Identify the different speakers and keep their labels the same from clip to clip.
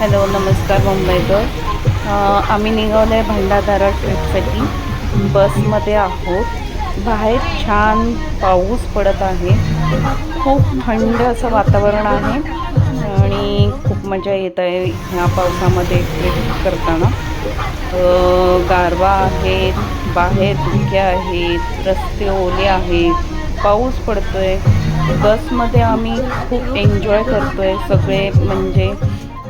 Speaker 1: Hello नमस्कार मुंबईकर. आम्ही निघालो आहे भंडारदरा ट्रिपसाठी. बसमध्ये आहोत. बाहेर छान पाऊस पडत आहे. खूप थंड असं वातावरण आहे आणि खूप मजा येत आहे ह्या पावसामध्ये ट्रिप करताना. गारवा आहेत, बाहेर धुके आहेत, रस्ते ओले आहेत, पाऊस पडतोय. बसमध्ये आम्ही खूप एन्जॉय करतोय सगळे, म्हणजे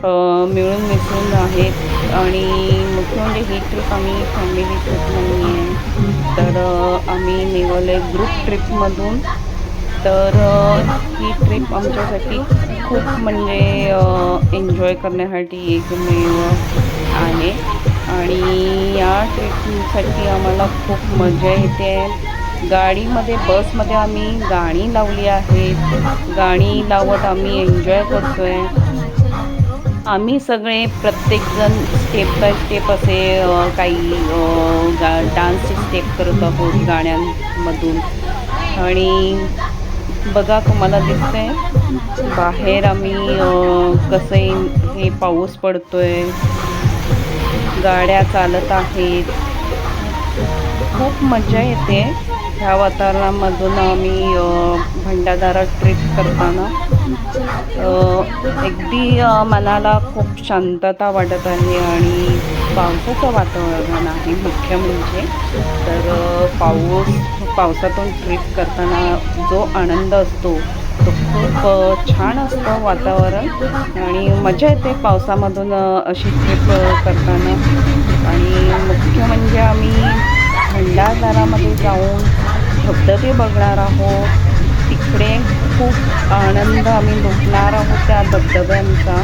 Speaker 1: मिळून मिसळून आहेत. आणि मुख्य म्हणजे ही ट्रिप आम्ही फॅमिली ट्रिप नाही आहे, तर आम्ही निघालो आहे ग्रुप ट्रिपमधून. तर ही ट्रिप आमच्यासाठी खूप म्हणजे एन्जॉय करण्यासाठी एकमेव आहे. आणि या ट्रिपसाठी आम्हाला खूप मजा येते. गाडीमध्ये बसमध्ये आम्ही गाणी लावली आहेत. गाणी लावत आम्ही एन्जॉय करतोय. आम्ही सगळे प्रत्येकजण स्टेप बाय स्टेप असे काही डान्सचे स्टेप करत आहोत गाण्यांमधून. आणि बघा तुम्हाला दिसतंय बाहेर आम्ही कसे हे पाऊस पडतोय, गाड्या चालत आहेत. खूप मजा येते ह्या वातावरणामधून आम्ही भंडारदरा ट्रिप करताना. अगदी मनाला खूप शांतता वाटत आहे आणि पावसाचं वातावरण आहे मुख्य म्हणजे. तर पावसातून ट्रिप करताना जो आनंद असतो तो खूप छान असतं वातावरण. आणि मजा येते पावसामधून अशी ट्रिप करताना. आणि मुख्य म्हणजे आम्ही भंडारदरामध्ये जाऊन धबधबे बघणार आहोत. तिकडे खूप आनंद आम्ही लुटणार आहोत त्या धबधब्यांचा.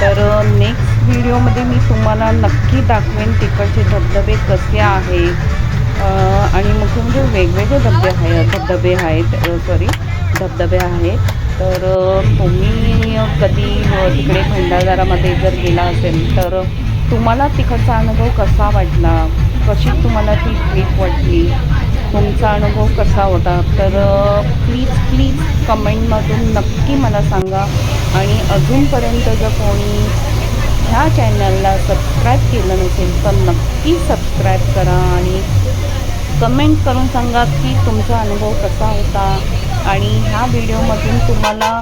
Speaker 1: तर नेक्स्ट व्हिडिओमध्ये मी तुम्हाला नक्की दाखवेन तिकडचे धबधबे कसे आहेत. आणि मुख्य म्हणजे वेगवेगळे धबधबे आहेत. तर तुम्ही कधी तिकडे भंडारदरामध्ये जर गेला असेल तर तुम्हाला तिकडचा अनुभव कसा वाटला, कशी तुम्हाला ती ट्रिप वाटली, तुमचा अनुभव कसा होता, तर प्लीज कमेंटमधून नक्की मला सांगा. आणि अजूनपर्यंत जर कोणी ह्या चॅनलला सबस्क्राईब केलं नसेल तर नक्की सबस्क्राईब करा आणि कमेंट करून सांगा की तुमचा अनुभव कसा होता. आणि ह्या व्हिडिओमधून तुम्हाला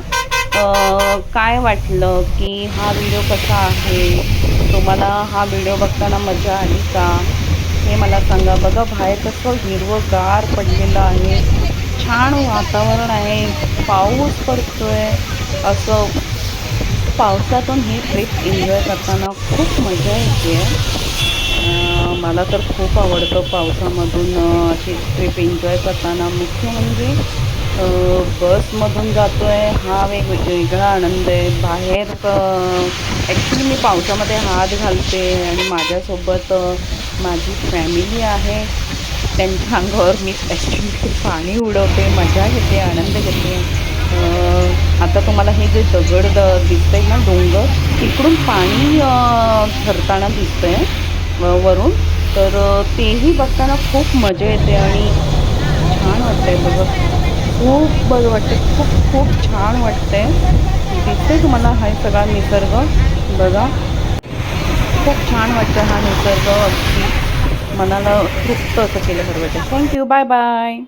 Speaker 1: काय वाटलं, की हा व्हिडिओ कसा आहे, तुम्हाला हा व्हिडिओ बघताना मजा आली का, हे मला सांगा. बघा बाहेर कसं हिरवंगार पडलेलं आहे, छान वातावरण आहे, पाऊस पडतोय. असं पावसातून ही ट्रिप एन्जॉय करताना खूप मजा येते. मला तर खूप आवडतं पावसामधून अशी ट्रिप एन्जॉय करताना. मुख्य म्हणजे बसमधून जातो आहे हा वेगळा आनंद आहे. बाहेर ॲक्च्युली मी पावसामध्ये हात घालते आणि माझ्यासोबत माझी फॅमिली आहे. त्यांच्या अंगावर मी ॲक्च्युली पाणी उडवते, मजा घेते, आनंद घेते. आता तुम्हाला हे जे दगड दिसतंय ना, डोंगर, तिकडून पाणी झरताना दिसतंय वरून. तर तेही बघताना खूप मजा येते आणि छान वाटतंय. बघा खूप बरं वाटते, खूप खूप छान वाटतंय. दिसतंय तुम्हाला हा सगळा निसर्ग. बघा खूप छान वाटतं हा निसर्ग. अगदी मनाला तृप्त असं केल्यासारखं वाटतं. Thank you, bye bye.